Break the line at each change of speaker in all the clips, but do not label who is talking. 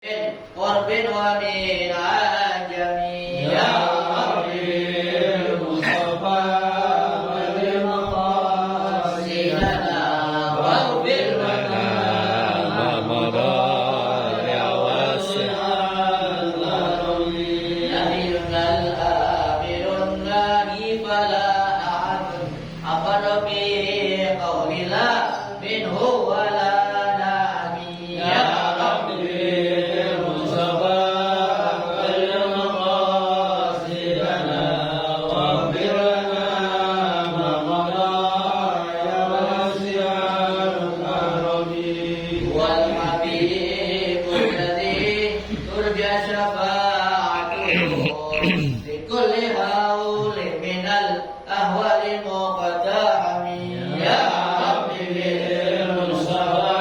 قرب ومن عجم
يا ربي المصطفى
والمقاصدنا واغفر لنا
ما مضى يا واسع الكرم
نبينا الآخر الناهي فلا أحد أقر في قول لا منه ولا نعمي
يا ربي المصطفى والمقاصدنا واغفر لنا ما مضى يا واسع الكرم
والحبيب الذي ترجى شفاعته في كل هول من الأهوال المقتحم يا ربي
بالمصطفى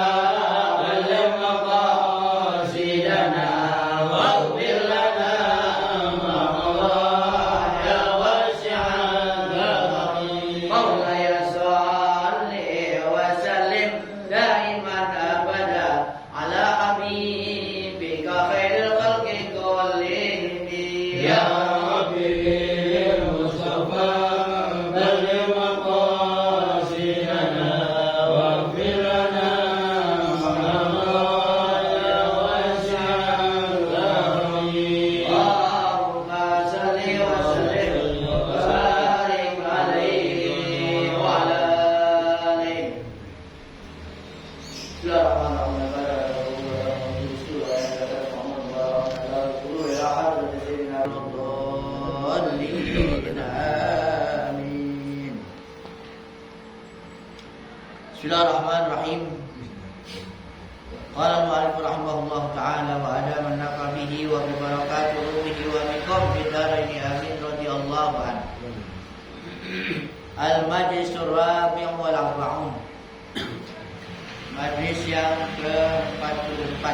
والمقاصدنا واغفر لنا ما مضى يا واسع الكرم
مولاي صل وسلم دائما أبدا على حبيبك خير الخلق كلهم
يا ربي بالمصطفى والمقاصدنا واغفر لنا ما مضى يا واسع الكرم
اللهم صل وسلم وبارك عليه وعلى آله. Amin. Bismillahirrahmanirrahim. Qala al-mu'allif rahimahullah ta'ala wa adama an-nafa bihi wa bi barakati ruhihi wa bikum fid daraini amin radhiyallahu anhu. Al-majlisur rabi' wal arba'un. Majlis yang ke-44.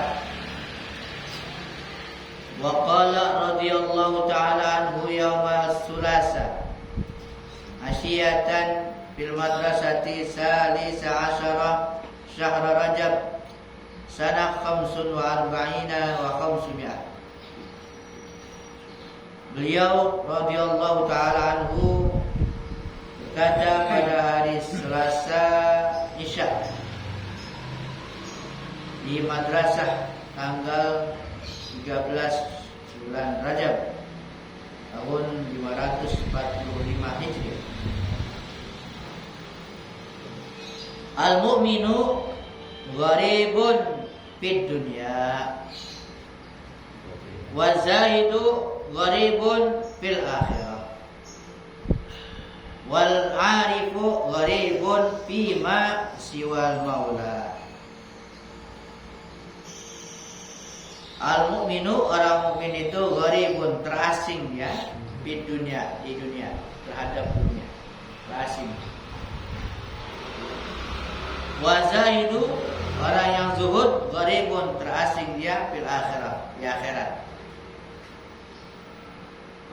Wa qala radhiyallahu ta'ala anhu yawma as-sulasa asyiyatan fil madrasati salisa asyara syahra rajab sanah 45 wa 500. Beliau radhiyallahu ta'ala anhu berkata pada hari Selasa Isya di madrasah tanggal 13 bulan Rajab tahun 545 Hijriah. Al-mu'minu gharibun fid dunya wa zahidu gharibun fil akhirah wal arifu gharibun fima siwal maula. Al-mu'minu, orang mukmin itu gharibun, terasing ya, di dunia terhadap dunia, terasing. Wa zahidu, orang yang zuhud, gharibun, terasing dia fil akhirah, di akhirat.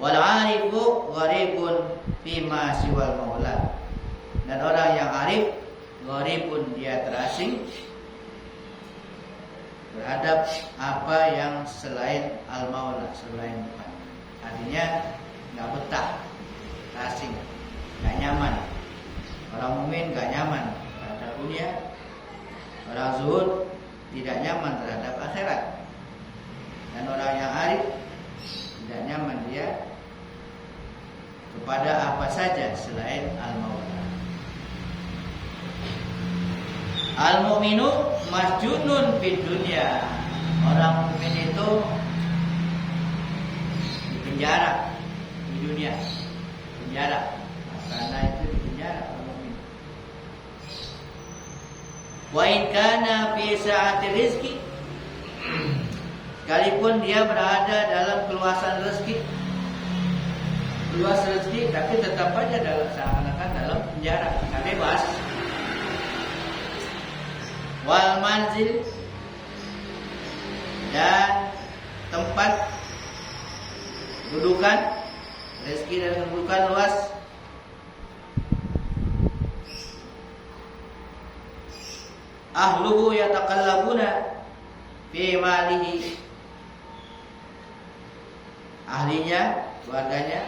Wal arifu gharibun fima siwal maula. Dan orang yang arif, gharibun, dia terasing terhadap apa yang selain al-maula, selain Tuhan. Artinya nggak betah, asing, nggak nyaman. Orang mukmin nggak nyaman terhadap dunia. Orang zuhud tidak nyaman terhadap akhirat. Dan orang yang arif tidak nyaman dia kepada apa saja selain al-maula. Al-mu'minu masjunun fid dunya. Orang mukmin itu di penjara di dunia. Penjara. Karena itu di penjara orang mukmin. Wa in kana fi sa'ati rizki. Sekalipun dia berada dalam keluasan rezeki. Luas rezeki tapi tetap aja dalam seakan-akan dalam penjara. Enggak bebas. Wal manzil, dan tempat dudukan, rezeki dan kedudukan luas. Ahluhu yatakallabuna fi malihi ahlinya, keluarganya,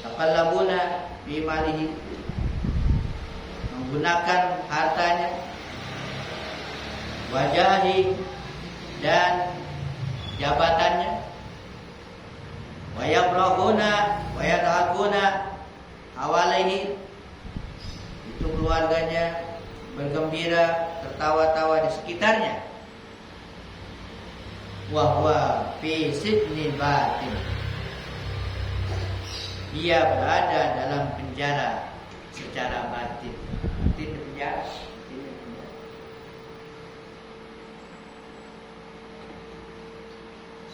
taqallabuna fi malihi, menggunakan hartanya, wajahi dan jabatannya, wa yabrahuna wa yad'akuna hawalaihi, itu keluarganya bergembira, tertawa-tawa di sekitarnya. Wa huwa fi sijnil batin, dia berada dalam penjara secara batin. Batin penjara.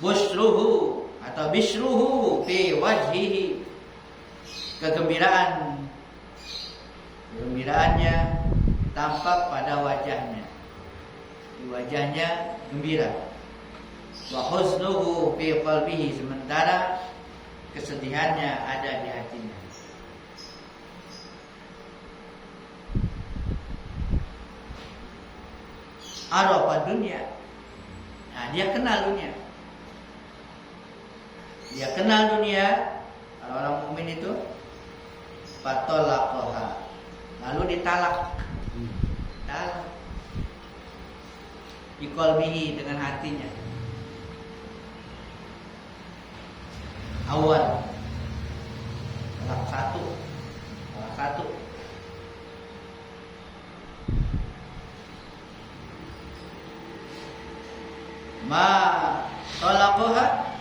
Busruhu atau bisruhu fi wajhihi, kegembiraannya tampak pada wajahnya. Di wajahnya gembira. Wa huznuhu fi qalbihi, sementara kesedihannya ada di hatinya. Arafa dunia. Nah, dia kenal dunia. Dia kenal dunia. Orang mukmin itu fatolaqoha, lalu ditalak. Talak di qalbihi, dengan hatinya. Awal talak satu. Ma talaqoha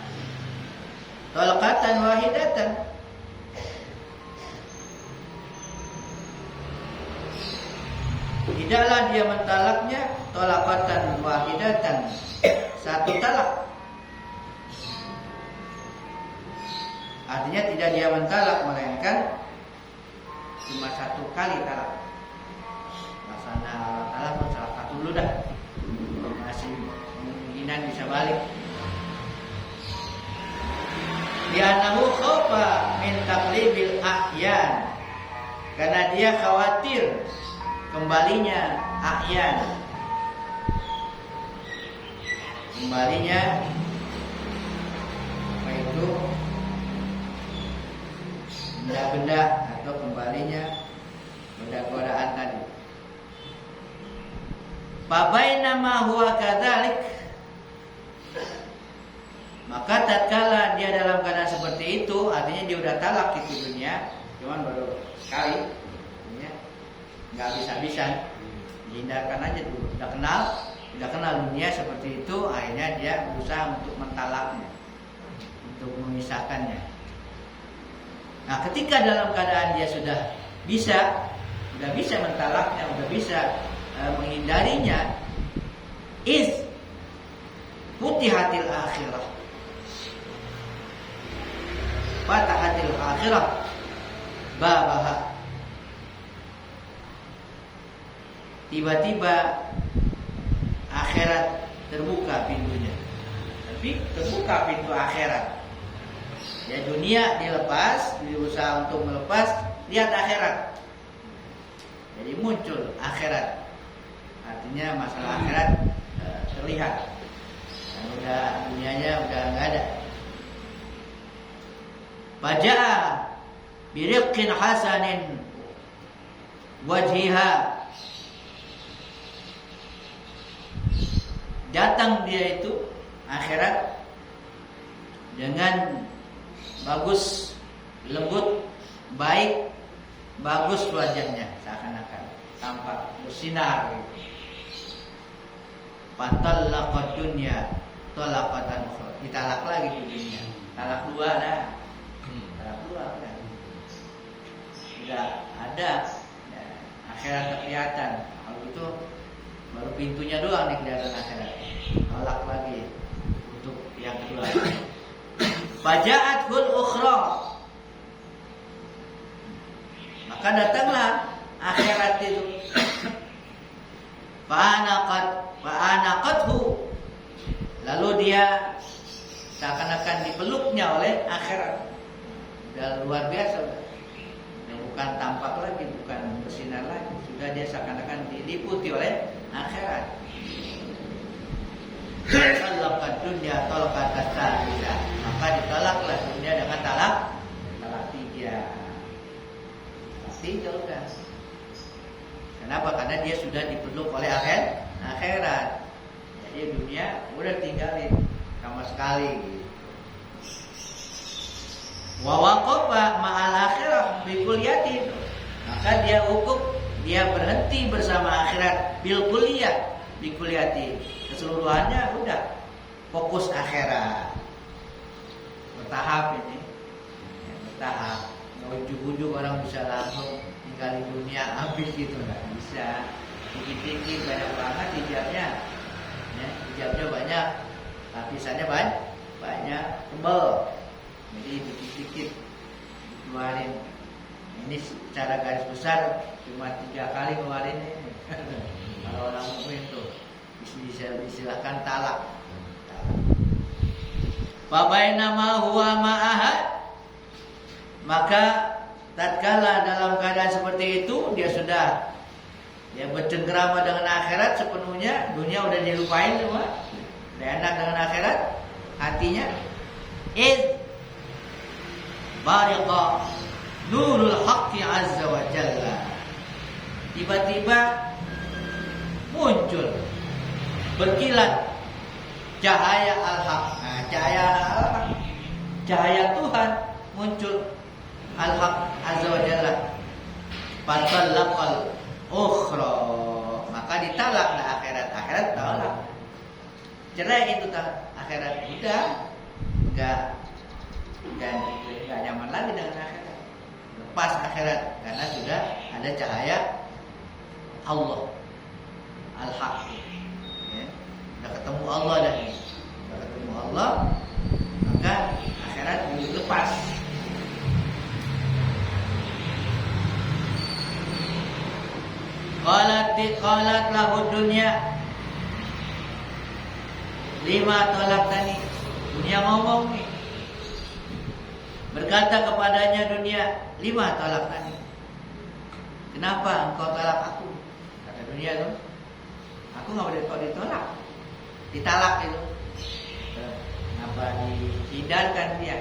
talqatan wahidatan, tidaklah dia mentalaknya talaqatan wahidatan, satu talak. Artinya tidak dia mentalak, melainkan cuma satu kali talak. Laksana talak pun salah satu dulu dah, masih kemungkinan bisa balik. Li'annahu khaufa min taqlibil ahyan, karena dia khawatir kembalinya ahyan, apa itu, benda-benda atau kembalinya benda-godaan tadi. Fabainama huwa kadzalik, maka tatkala dia dalam keadaan seperti itu, artinya dia udah talak itu dunia, cuman baru sekali, ya, nggak habis-habisan, dihindarkan aja dulu. Udah kenal dunia seperti itu, akhirnya dia berusaha untuk mentalaknya, untuk memisahkannya. Nah, ketika dalam keadaan dia sudah bisa mentalaknya, udah bisa menghindarinya, futihatil akhirah. Fatahatil akhirah babaha. Tiba-tiba akhirat terbuka pintunya. Tapi terbuka pintu akhirat. Ya, dunia dilepas, berusaha untuk melepas, lihat akhirat. Jadi muncul akhirat. Artinya masalah akhirat terlihat. Dan udah dunianya udah enggak ada. Faja'a biriqqin hasanin wajhiha, datang dia itu akhirat dengan bagus, lembut, baik, bagus wajahnya, seakan-akan tampak bersinar gitu. Fatallaqad dunya talaqatan ukhra, ditalak lagi di dunia, talak dua dah. Udah ada ya, akhirat kelihatan. Kalau itu baru pintunya doang nih kelihatan akhirat. Tolak lagi untuk yang kedua. Faja'athul ukhra, maka datanglah akhirat itu. Fa'anaqathu, lalu dia seakan-akan dipeluknya oleh akhirat. Udah luar biasa, udah bukan tampak lagi, bukan bersinar lagi, sudah dia seakan-akan diliputi oleh akhirat. Talaqad dunya talaqatan, maka ditolak Kenapa? Karena dia sudah dipeluk oleh akhirat. Jadi dunia udah tinggalin sama sekali gitu. Wa waqafa ma'al akhirah bi kulliyatin. Maka dia berhenti bersama akhirat bil kulliyah, bi kulliyati. Keseluruhannya udah fokus akhirat. Bertahap ini. Ya, bertahap. Nggak ujuk-ujuk orang bisa langsung tinggalin dunia habis gitu, nggak bisa. Dikit-dikit banyak banget hijabnya. Ya, hijabnya banyak, lapisannya banyak, tebal. Jadi dikit-dikit dikeluarin. Ini secara garis besar cuma 3 kali keluarin ini. Kalau orang mukmin tuh disilahkan talak. Fabainama huwa ma'ahad, maka tatkala dalam keadaan seperti itu dia sudah bercengkerama dengan akhirat sepenuhnya, dunia udah dilupain semua, udah enak dengan akhirat, hatinya bariqa nurul haqqi azza wa jalla. Tiba-tiba muncul berkilat cahaya al-haq. Nah, cahaya al-haq, cahaya Tuhan muncul al-haq azza wa jalla. Fatallaqal ukhra, maka ditalak akhirat talak. Cerai itu akhirat, udah enggak nyaman lagi dengan akhirat. Lepas akhirat karena sudah ada cahaya Allah al-haq. Ya, udah ketemu Allah dah. Udah ketemu Allah, maka akhirat dilepas. Qalat lahu dunya lima tolak tani. Dunia ngomong nih, berkata kepadanya dunia, lima tolak tani. Kenapa engkau tolak aku? Kata dunia tuh, aku nggak boleh kau ditolak, ditalak itu. Kenapa dihindarkan dia?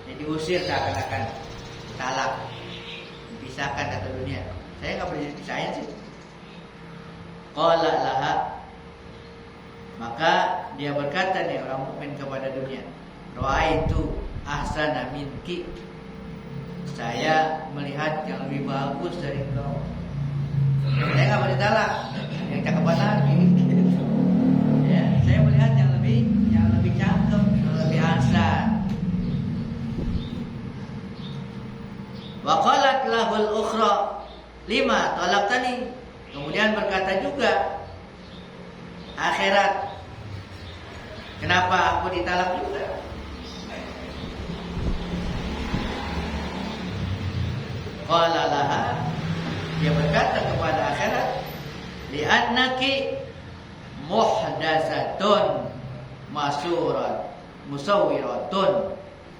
Jadi diusir seakan-akan talak, dipisahkan kata dunia. Saya nggak boleh dipisahin sih. Qala laha, maka dia berkata nih orang mukmin kepada dunia, ra'aitu ahsana minki, saya melihat yang lebih bagus dari engkau. Saya nggak boleh talak, yang cakepan lagi. Ya, saya melihat yang lebih cakep, yang lebih ahsan. Wa qalat lahul ukhra lima talaktani. Kemudian berkata juga akhirat, kenapa aku ditalak juga? Qala laha, dia berkata kepada akhirat, li'annaki muhdatsatun masurat musawwiratun,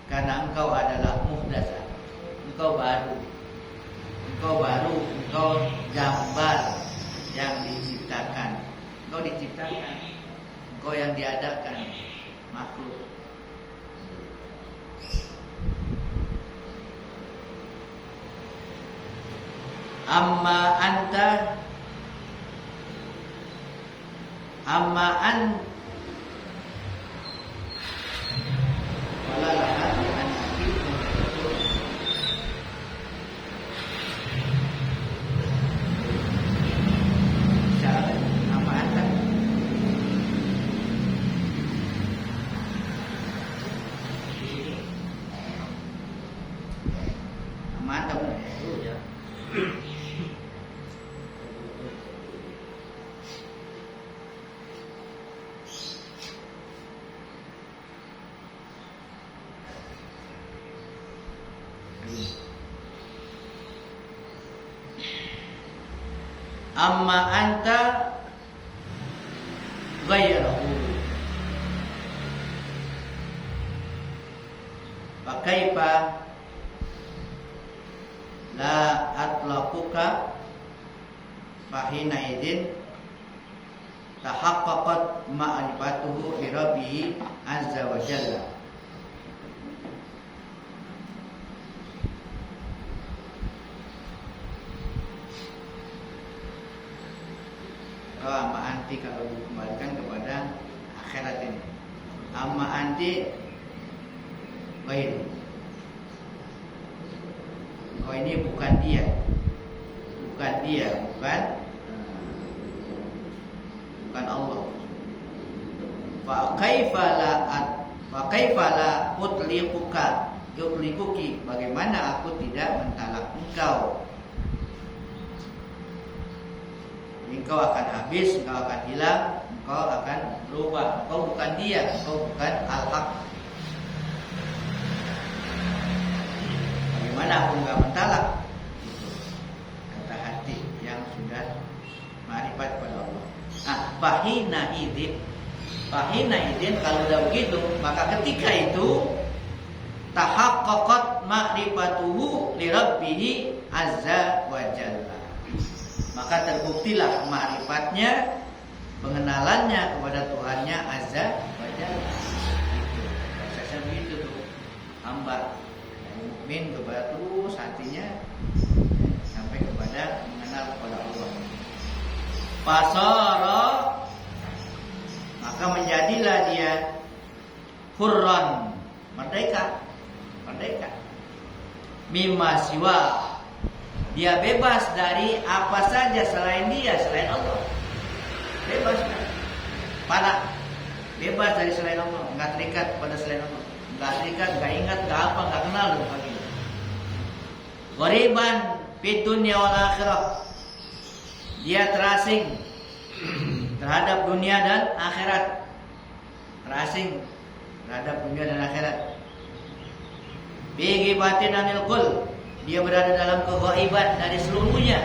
karena engkau adalah muhdatsah, engkau baru, engkau gambar yang diciptakan, engkau yang diadakan makhluk. Amma an wala laha mantap ya. Amma anta ghayrahu, fakaifa la atlaquka, fahina idzin tahaqqaqat ma'rifatuhu li rabbih azza wa jalla. amma anti baik. Oh ini bukan dia, bukan Allah. Fa kaifa la utlikuki, bagaimana aku tidak mentalak engkau? Engkau akan habis, engkau akan hilang, engkau akan berubah. Engkau bukan dia, engkau bukan al-haq. Bagaimana aku enggak mentalak? Itu kata hati yang sudah ma'rifat kepada Allah. Fahina idin, kalau udah begitu, maka ketika itu tahaqqaqat ma'rifatuhu li rabbih azza wa jalla. Maka terbuktilah ma'rifatnya, pengenalannya kepada Tuhannya azza wa jalla. Itu prosesnya begitu tuh. Hamba yang mukmin kepada terus hatinya sampai kepada mengenal kepada Allah. Fasara, maka menjadilah dia hurran, merdeka. Mimma siwa, dia bebas dari apa saja selain dia, selain Allah. Bebas, para bebas dari selain Allah, nggak terikat pada selain Allah, nggak terikat, nggak ingat, nggak apa, nggak kenal dan sebagainya. Ghoriban fid dunya wal akhirah, dia terasing terhadap dunia dan akhirat. Terasing terhadap dunia dan akhirat. Bi ghibatin anil kul, dia berada dalam keghaiban dari seluruhnya.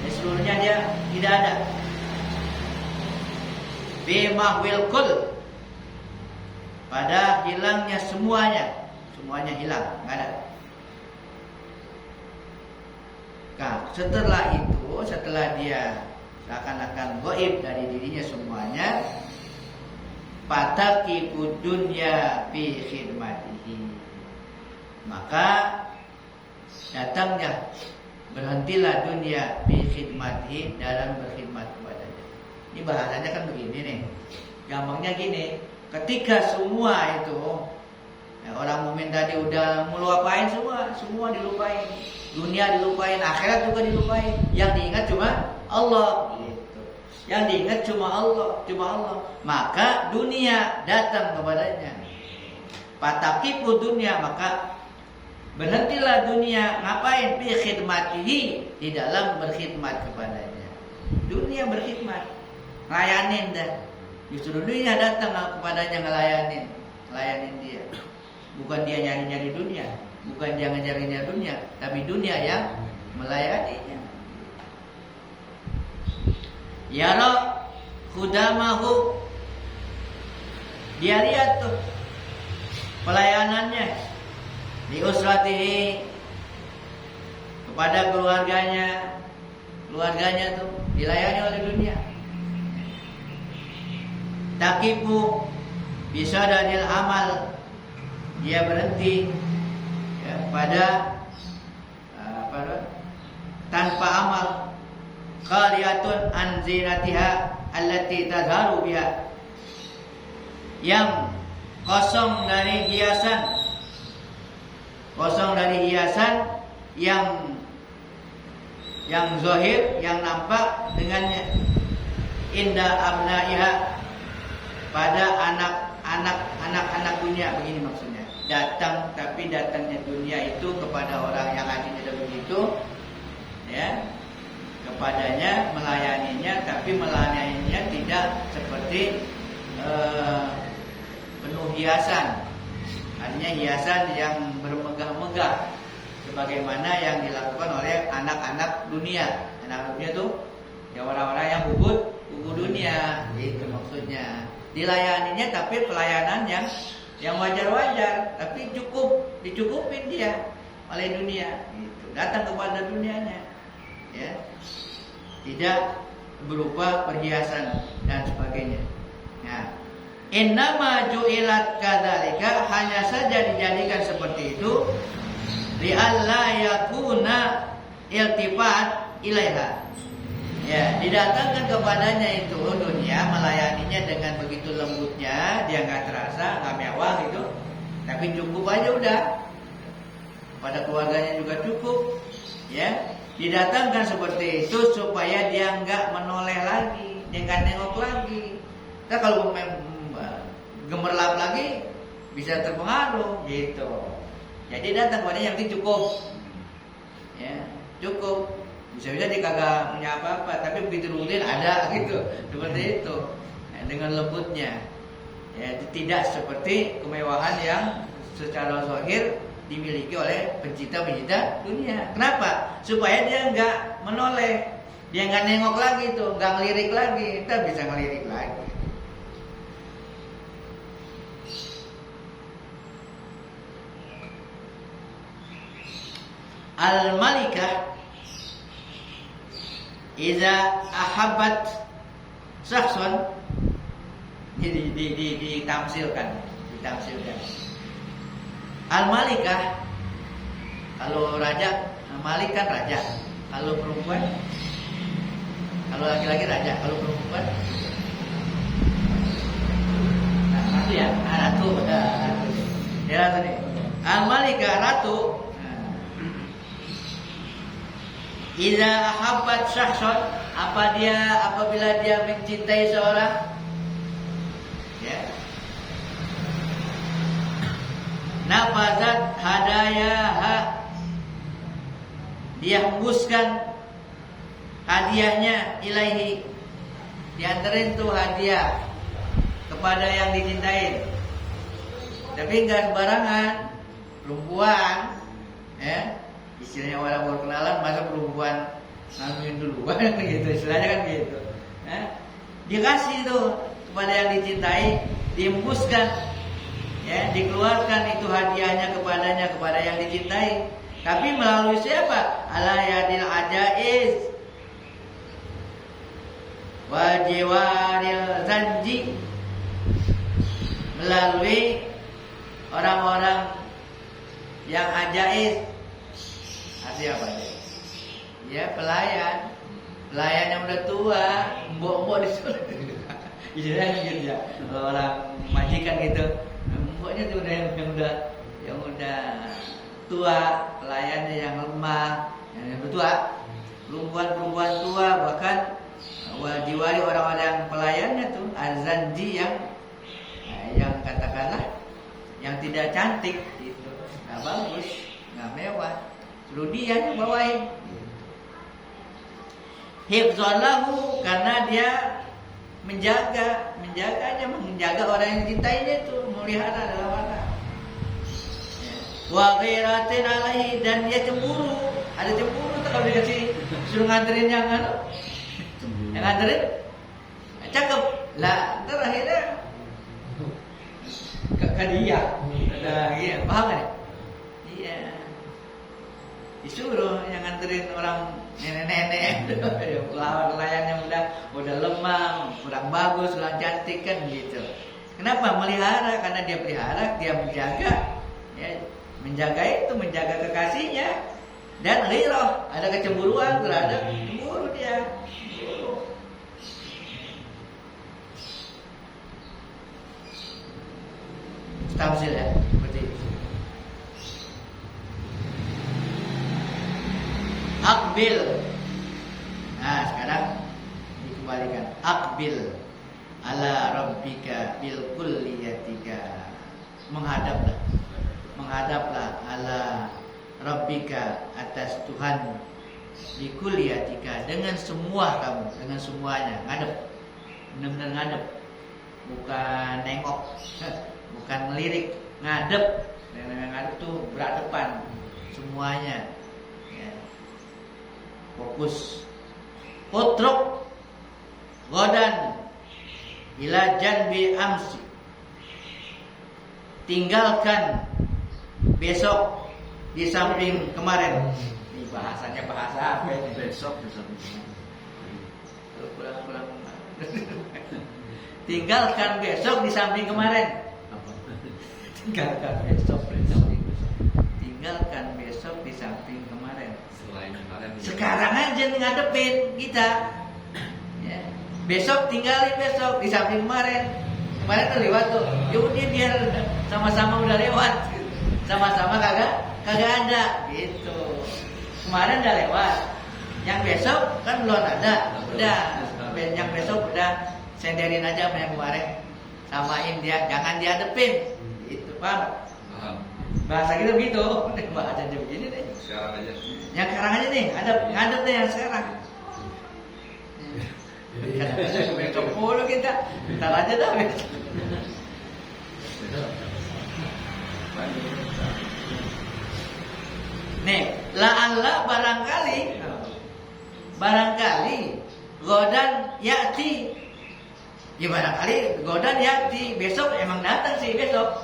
Dari seluruhnya dia tidak ada. Bi mahwil kul, pada hilangnya semuanya. Semuanya hilang, enggak ada. Nah, setelah dia seakan-akan gaib dari dirinya semuanya, fataqiqud dunya fi khidmatihi, maka datangnya, berhentilah dunia fi khidmatihi, dalam berkhidmat kepadanya. Ini bahasanya kan begini nih, gampangnya gini, ketika semua itu orang mukmin tadi udah melupain semua dilupain, dunia dilupain, akhirat juga dilupain, yang diingat cuma Allah gitu. Yang diingat cuma Allah, maka dunia datang kepadanya. Fataqiqud dunya, maka berhentilah dunia, ngapain? Fi khidmatihi, di dalam berkhidmat kepadanya. Dunia berkhidmat, ngelayanin dah. Justru dunia datang kepadanya ngelayanin dia. Bukan dia nyari-nyari dunia, bukan dia ngejar-ngejar dunia, tapi dunia yang melayaninya. Yara khudamahu, dia lihat tuh pelayanannya di usratihi, kepada keluarganya tuh dilayani oleh dunia. Taqifu bisadanil amal, dia berhenti pada tanpa amal. Qaliyatun an zinatiha allati tazharu biha, yang kosong dari hiasan yang zahir, yang nampak dengannya. Inda abnaiha, pada anak-anak dunia, begini maksudnya. Tapi datangnya dunia itu kepada orang yang hatinya begitu, ya, kepadanya melayaninya, tapi melayaninya tidak seperti penuh hiasan. Artinya hiasan yang bermegah-megah, sebagaimana yang dilakukan oleh anak-anak dunia. Anak dunia itu ya orang-orang yang buku dunia, itu maksudnya. Dilayaninya tapi pelayanan yang wajar-wajar, tapi dicukupin dia oleh dunia. Gitu. Datang kepada dunianya, ya, tidak berupa perhiasan dan sebagainya. Nah, innama ju'ilat kadzalika, hanya saja dijadikan seperti itu, li alla yakuna iltifat ilaiha, Ya, didatangkan kepadanya itu dunia, melayaninya dengan begitu lembutnya, dia nggak terasa, nggak mewah gitu, tapi cukup aja udah. Pada keluarganya juga cukup, ya. Didatangkan seperti itu supaya dia nggak menoleh lagi, dia nggak nengok lagi. Kita kalau gemerlap lagi bisa terpengaruh gitu. Jadi datang kepada yang penting cukup, ya cukup. Bisa-bisa dia kagak punya apa-apa, tapi begitu rutin ada gitu, seperti itu. Nah, dengan lembutnya, ya tidak seperti kemewahan yang secara zahir dimiliki oleh pencinta-pencinta dunia. Kenapa? Supaya dia nggak menoleh, dia nggak nengok lagi tuh, nggak ngelirik lagi. Kita bisa ngelirik lagi. Al-malikah iza ahabbat syakhsan, ditamsilkan. Al-malikah, kalau raja, malik kan raja. Kalau perempuan, kalau laki-laki raja, kalau perempuan ratu ya, ratu. Ya ratu nih. Al-malikah ratu. Iza ahabbat syakhsan, apabila dia mencintai seorang, ya, nafazat hadayaha, dia hembuskan hadiahnya ilaihi, diantarin tuh hadiah kepada yang dicintai. Tapi enggak sembarangan, perempuan, ya. Istilahnya orang baru kenalan, masa perempuan nganuin duluan gitu, istilahnya kan gitu. Dia kasih tuh kepada yang dicintai, dihembuskan, ya, dikeluarkan itu hadiahnya kepada yang dicintai. Tapi melalui siapa? Ala yadil ajaiz wa jiwaril zanji, melalui orang-orang yang ajaiz. Artinya apa? Ya pelayan yang udah tua, mbok-mbok di sana. Istilahnya gitu ya. Orang majikan gitu, mboknya tuh udah yang udah tua, pelayannya yang lemah, yang tua, perempuan tua, bahkan diwali orang-orang yang pelayannya tuh azanji yang katakanlah yang tidak cantik gitu, nggak bagus, nggak mewah. Suruh dia yang bawain. Hifzan lahu, karena dia menjaga orang yang dicintainya itu, melihara dalam hati. Wa ghairatin alaihi, dan dia cemburu. Ada cemburu tuh kalau dikasih suruh nganterin yang nganterin cakep lah, ntar akhirnya ke dia. Nah, iya, paham kan? Iya. Disuruh yang nganterin orang nenek-nenek, pelayan yang udah lemah, kurang bagus, kurang cantik kan gitu. Kenapa? Melihara, karena dia pelihara, dia menjaga, ya, menjaga kekasihnya. Dan ghirah, ada kecemburuan terhadap cemburu dia. Tafsir ya, seperti itu. Akbil. Nah, sekarang dikembalikan. Akbil ala rabbika bil kulliyatika. Menghadaplah ala rabbika, atas Tuhan, bi kulliyatika, dengan semua kamu, dengan semuanya. Ngadep. Benar-benar ngadep. Bukan nengok, bukan melirik, ngadep. Dengan ngadep tuh berhadapan semuanya. Fokus. Utruk godan ila janbi amsi, tinggalkan besok di samping kemarin. Ini bahasanya bahasa apa ini? Besok di samping kemarin. Pulang. Tinggalkan besok di samping kemarin. Tinggalkan besok di samping. Tinggalkan besok di samping kemarin.
Selain kemarin.
Sekarang aja ngadepin kita. Besok tinggalin besok di samping kemarin. Kemarin tuh lewat tuh. Ya udah biar sama-sama udah lewat. Sama-sama kagak ada gitu. Kemarin udah lewat. Yang besok kan belum ada. Udah. Yang besok udah senderin aja sama yang kemarin. Samain dia, jangan dihadepin. Gitu, paham? Bahasa kita begitu. Bahasa aja begini deh.
Sekarang aja.
Yang sekarang aja nih, ngadep deh yang sekarang. Besok puluh kita, ntar aja dah besok. Nih, la'alla barangkali godan ya'ti. Ya barangkali godan ya'ti, besok emang datang sih besok.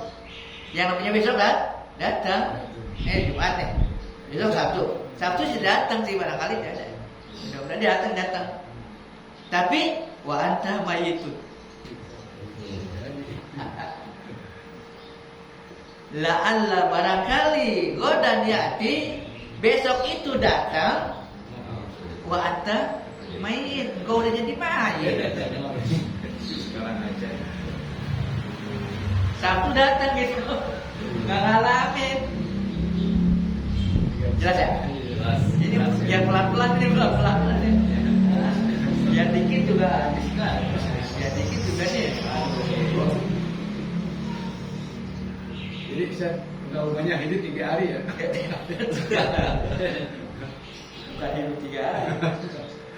Yang namanya besok kan datang. Jumat nih. Besok Sabtu sih datang sih barangkali ada. Mudah-mudahan datang. Tapi wa anta mayitun. La'alla barangkali godan ya'ti, besok itu datang wa anta mayit, kau udah jadi mayit.
Sekarang aja.
Sabtu datang gitu, nggak ngalamin. Jelas ya?
Jelas.
Jadi biar pelan-pelan ini pelan-pelan ya. Biar dikit juga habis kan. Biar dikit juga nih.
Jadi bisa banyak hidup 3 hari ya?
Bukan hidup 3 hari.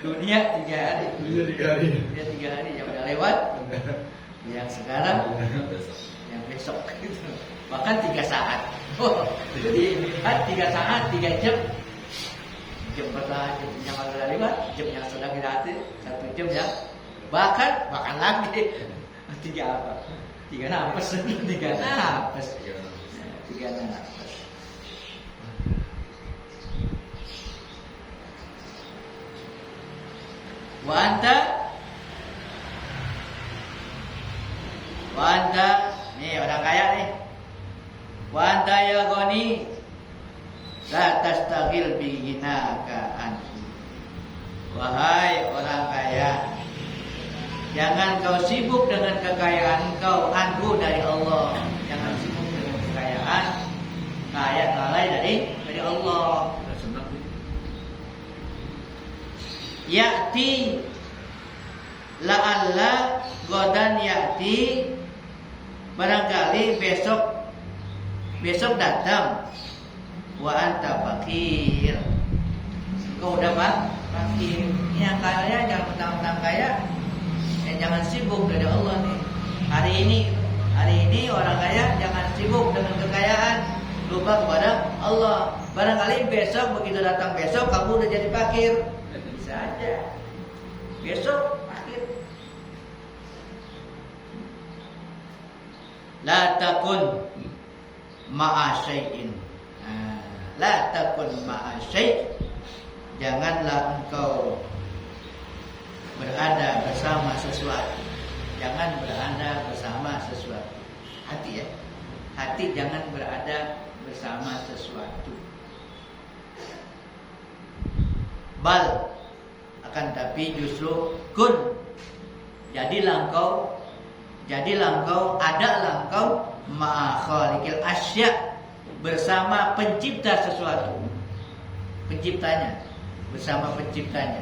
Dunia 3 hari.
Bisa 3 hari.
Dunia 3 hari yang udah lewat. Yang sekarang, yang besok. Bahkan 3 saat. Oh, jadi 3 saat, 3 jam. Jam pertama, jam yang udah lewat, jam yang sedang kita 1 jam ya. Bahkan lagi 3 apa? 3 napas, 3 napas. 3 napas. Wa anta nih orang kaya nih. Wa anta ya goni la tastaghil bi ghinaka anhu. Wahai orang kaya, jangan kau sibuk dengan kekayaan kau anhu dari Allah. Jangan sibuk dengan kekayaan kaya lalai dari Allah. Ya'ti la'alla godan ya'ti, barangkali besok datang wa anta fakir, kau udah fakir. Yang kaya jangan mentang-mentang kaya, jangan sibuk dari Allah nih. Hari ini orang kaya jangan sibuk dengan kekayaan, lupa kepada Allah. Barangkali besok begitu datang besok kamu udah jadi fakir. Bisa aja besok fakir. La takun ma'a syai'in. La takun ma'a syai'. Janganlah engkau berada bersama sesuatu. Jangan berada bersama sesuatu. Hati ya. Hati jangan berada bersama sesuatu. Bal, akan tapi justru kun, jadilah engkau, adalah engkau ma'a khaliqil asya', bersama pencipta sesuatu, penciptanya, bersama penciptanya,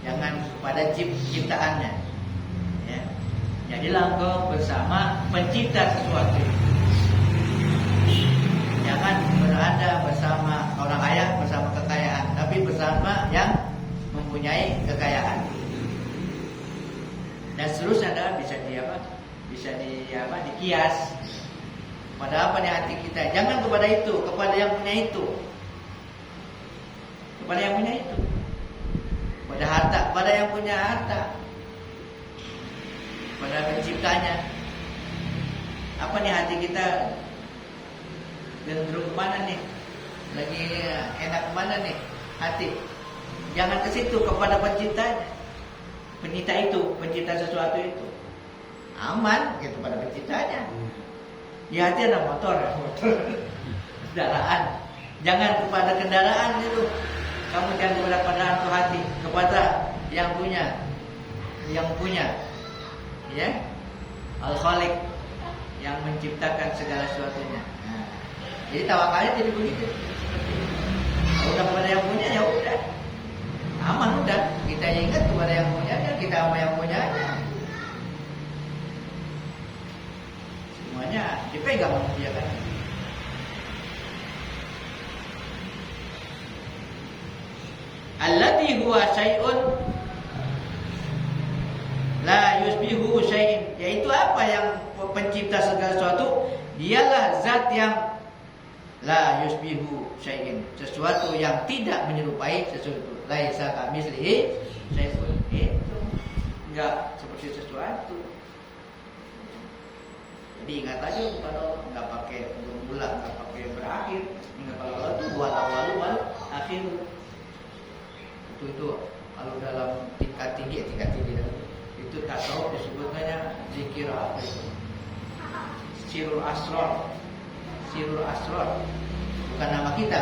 jangan pada ciptaannya ya. Jadilah engkau bersama pencipta sesuatu, jangan berada bersama orang kaya bersama kekayaan, tapi bersama yang mempunyai kekayaan. Dan seterusnya adalah bisa dikias pada apa di hati kita. Jangan kepada itu, kepada yang punya itu, kepada yang punya itu, pada harta, pada yang punya harta, pada penciptanya. Apa nih hati kita cenderung kemana nih? Lagi enak kemana nih hati? Jangan ke situ, kepada penciptanya. Pencipta sesuatu itu. Aman gitu pada penciptanya. Di hati ada motor, kendaraan. Jangan kepada kendaraan itu. Kamu jangan kepada kendaraan itu hati, kepada yang punya yang punya, ya, Al-Khaliq, yang menciptakan segala sesuatunya. Nah, jadi tawakalnya jadi begitu. Kalau udah kepada yang punya, ya udah aman, udah kita ingat kepada yang punyanya, kita sama yang punyanya, semuanya dipegang dia kan. Alladhi huwa syai'un la yusbihu syai'in, yaitu apa yang pencipta segala sesuatu, dialah zat yang la yusbihu syai'in, sesuatu yang tidak menyerupai sesuatu. Laisa kamitslihi syai'un, itu enggak seperti sesuatu. Jadi ingat aja kepada Allah, enggak pakai bulan, enggak pakai berakhir. Ingat kalau Allah itu wal awal wal akhir. Itu kalau dalam tingkat tinggi itu tasawuf disebutnya zikir apa itu? Sirul Asrar. Sirul Asrar. Bukan nama kita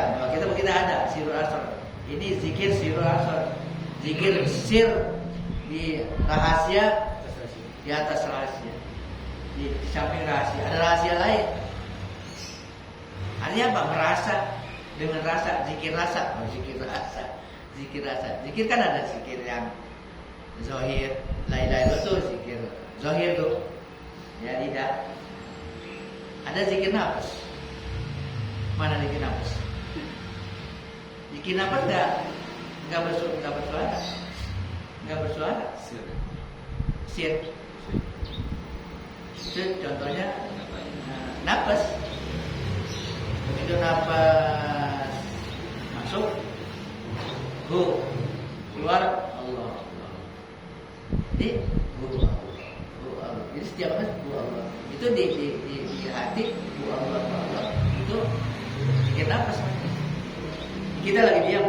ada Sirul Asrar. Ini zikir Sirul Asrar. Zikir sir di rahasia, di atas rahasia. Di samping rahasia ada rahasia lain. Artinya apa? Merasa, dengan rasa, zikir rasa, zikir rasa. Zikir rasa. Zikir kan ada zikir yang zahir, la ilaha illallah itu zikir zahir tuh. Ya tidak. Ada zikir nafas. Mana zikir nafas? Zikir nafas enggak bersuara. Enggak bersuara. Sir. Sir contohnya nafas. Begitu nafas masuk, keluar Allah. Jadi Allah. Jadi setiap nafas Allah. Itu di hati Allah. Itu zikir nafas. Kita lagi diam.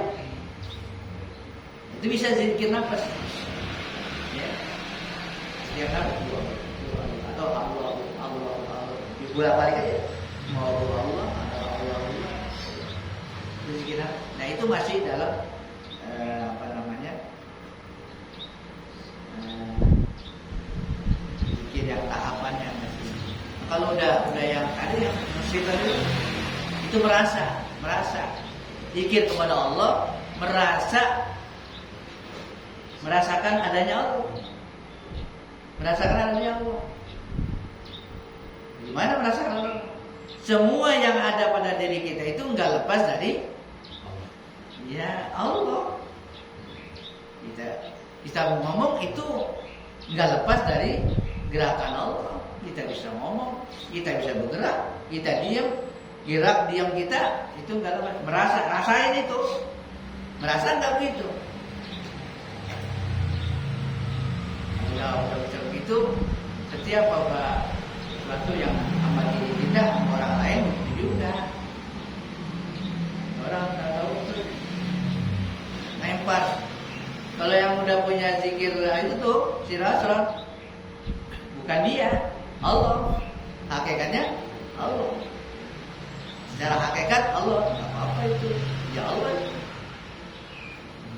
Itu bisa zikir nafas. Ya. Setiap nafas Allah. Atau Allah. Dibolak-balik aja. Mau Allah atau Allah. Itu zikir nafas. Nah, itu masih dalam zikir yang tahapannya masih. Kalau udah yang ada yang masih tadi itu merasa zikir kepada Allah, merasakan adanya Allah. Merasakan adanya Allah. Gimana merasakan Allah? Semua yang ada pada diri kita itu enggak lepas dari ya Allah. Kita ngomong itu enggak lepas dari gerakan Allah. Kita bisa ngomong, kita bisa bergerak, kita diam, gerak diam kita itu enggak lepas. Rasain itu. Merasa enggak begitu? Ya udah begitu. Setiap sesuatu yang amat diri kita, orang lain juga. Orang tak tahu itu lempar. Kalau yang udah punya zikir itu tuh sirasrat, bukan dia, Allah. Hakikatnya Allah. Secara hakikat Allah. Apa itu? Ya Allah.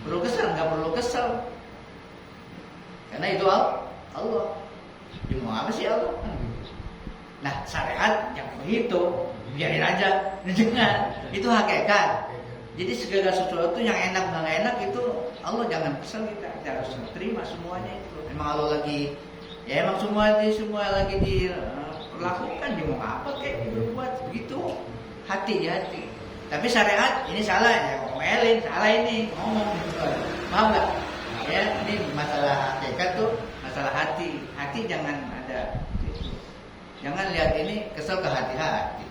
Perlu kesal? Nggak perlu kesal. Karena itu Allah. Dia mau apa sih Allah? Nah, syariat yang begitu biarin aja, jangan. Itu hakikat. Jadi segala sesuatu yang enak dan nggak enak itu Allah jangan kesal kita harus terima semuanya itu. Emang Allah lagi, ya emang semua lagi diperlakukan, dia mau apa kayak berbuat begitu hati. Tapi syariat ini salah ya, ngomelin salah ini ngomong gitu. Paham nggak? Ya ini masalah hakikat tuh masalah hati. Hati jangan ada. Jangan lihat ini kesel ke hati-hati.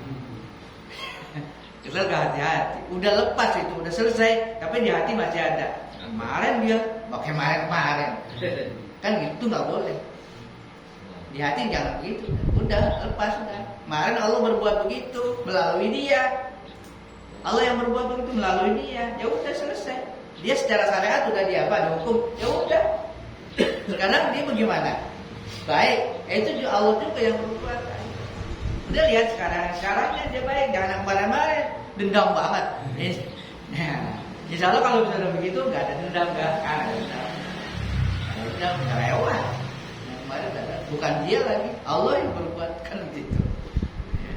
Kesel ke hati-hati. Udah lepas itu, udah selesai, tapi di hati masih ada. Kemarin dia pakai kemarin. Kan gitu nggak boleh. Di hati jangan begitu. Udah lepas udah. Kemarin Allah berbuat begitu melalui dia. Allah yang berbuat begitu melalui dia. Ya udah selesai. Dia secara syariat udah dihukum. Ya udah. Sekarang dia bagaimana? Baik, itu juga Allah juga yang berbuat. Udah lihat sekarangnya dia baik, jangan kemarin-kemarin dendam banget. Nah, insya Allah kalau sudah begitu nggak ada dendam, nggak ada dendam. Udah lewat. Yang kemarin bukan dia lagi, Allah yang berbuat kan gitu. Ya.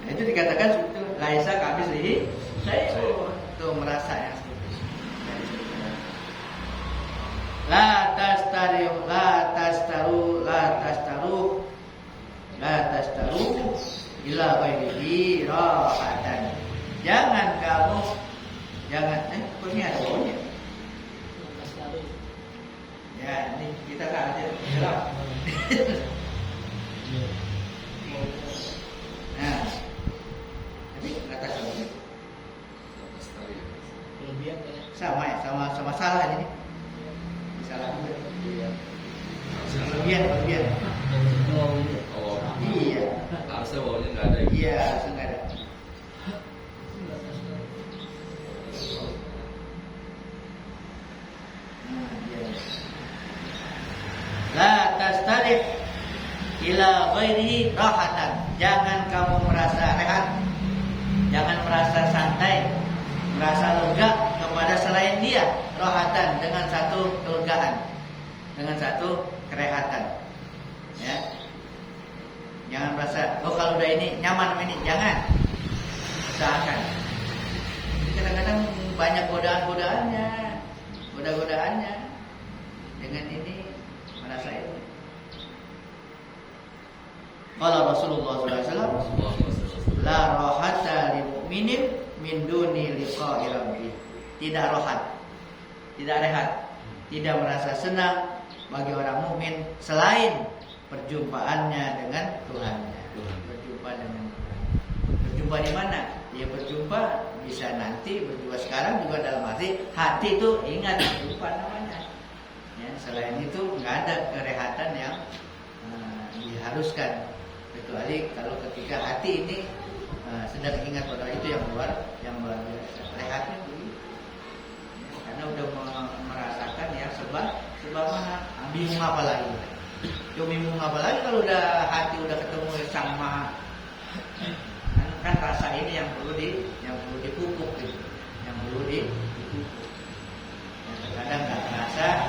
Nah, itu dikatakan itu laisa kami sendiri saya itu merasa yang seperti itu. La tastaru ila ghairihi rahatan. Jangan kok ini ada baunya. Ya, ini kita kan aja. Nah, tapi kata saya sama ya, sama salah ini. Salah juga. Berlebihan.
Oh,
Iya.
harusnya baunya nggak ada.
Iya, harusnya nggak ada. La tastarih ila ghairihi rahatan. Jangan kamu merasa rehat, jangan merasa santai, merasa lega kepada selain dia. Rahatan dengan satu kelegaan, dengan satu kerehatan. Ya. Jangan merasa, oh kalau udah ini nyaman sama ini, jangan. Usahakan. Kadang-kadang banyak godaan-godaannya. Dengan ini merasa itu. Kalau Rasulullah SAW, la rohata lil mu'minin min duni liqa'i rabbih. Tidak rohat, tidak rehat, tidak merasa senang bagi orang mukmin selain perjumpaannya dengan Tuhannya. Berjumpa dengan Tuhan. Berjumpa di mana? Ya berjumpa bisa nanti, berjumpa sekarang juga dalam hati itu ingat berjumpa namanya. Ya, selain itu nggak ada kerehatan yang diharuskan, kecuali kalau ketika hati ini sedang ingat pada itu yang luar biasa. Rehatnya begitu. Ya, karena udah merasakan ya sebab mana? Bingung apa lagi? Bingung apa lagi kalau udah hati udah ketemu sama kan rasa ini yang perlu dipupuk gitu, yang perlu dipupuk. Kadang nggak terasa.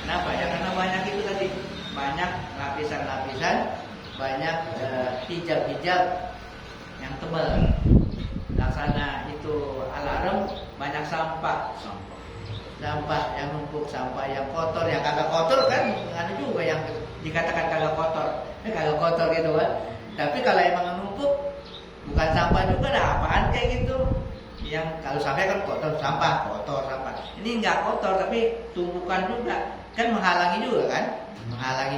Kenapa ya? Karena banyak itu tadi, banyak lapisan-lapisan, banyak hijab-hijab yang tebal. Laksana itu alarm, banyak sampah yang numpuk, sampah yang kotor, yang kagak kotor kan, ada juga yang dikatakan kagak kotor gitu kan. Tapi kalau emang numpuk, bukan sampah juga, ada apaan kayak gitu. Yang kalau sampai kan kotor sampah. Ini nggak kotor tapi tumpukan juga, kan menghalangi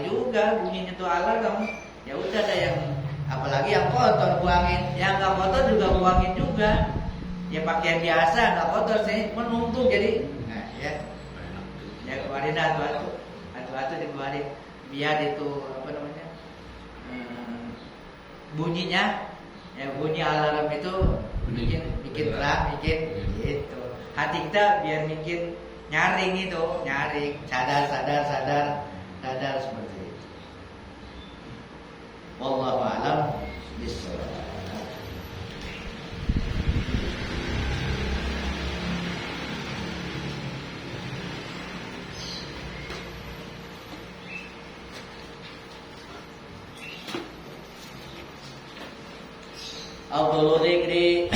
juga bunyinya tuh alarm. Ya udah ada yang apalagi yang kotor buangin, yang nggak kotor juga buangin juga. Ya pakaian biasa nggak kotor sih, menumpuk jadi. Ya keluarin atu dikeluarin biar itu apa namanya bunyinya ya, bunyi alarm itu bikin terang, bikin gitu. Hati kita biar bikin nyaring sadar seperti itu. Wallahu a'lam bishawab. Afdhalul dzikri